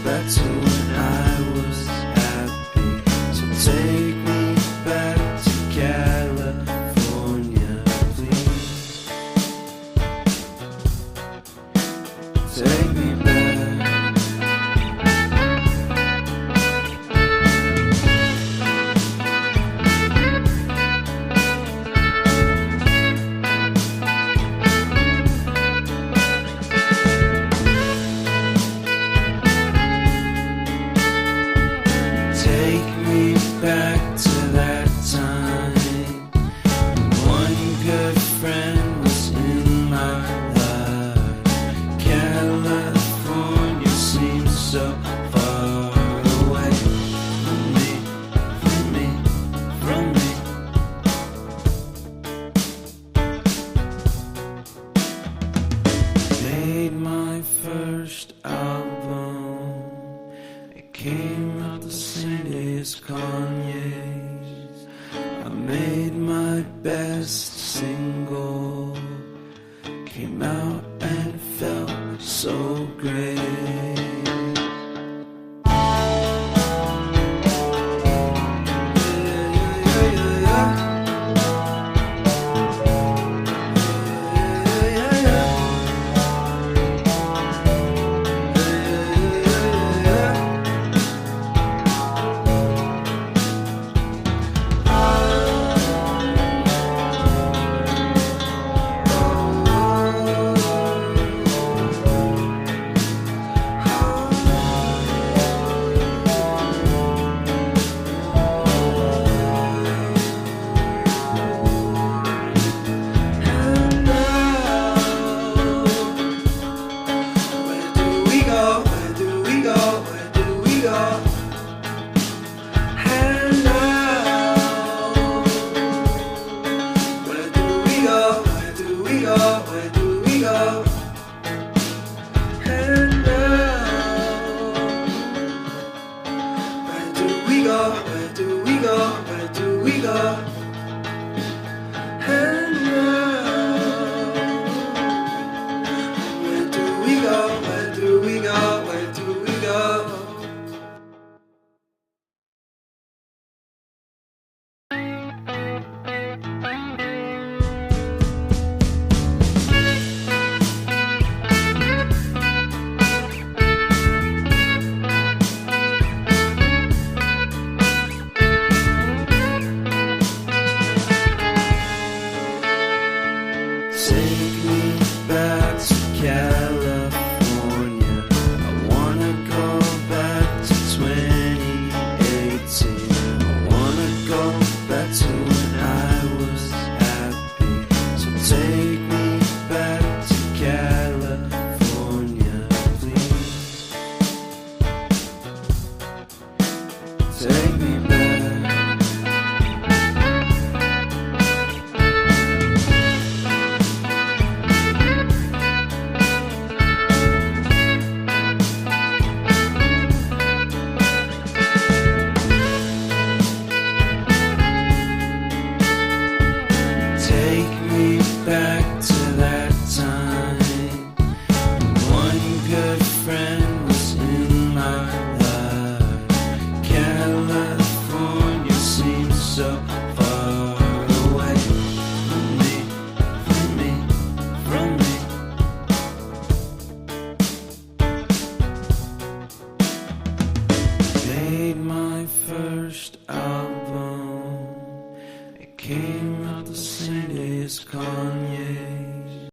back to when I was happy. So take me back to California, please. Take me back. Take me back to that time. One good friend was in my life. California seems so far away from me, from me, from me. Made my first album. It came out the same day as Kanye's. I made my best single. Came out and felt so great. Take me back to California. I wanna go back to 2018. I wanna go back to when I was happy. So take me back to California, please. Take me back. Take me back to that time. One good friend was in my life. California seems so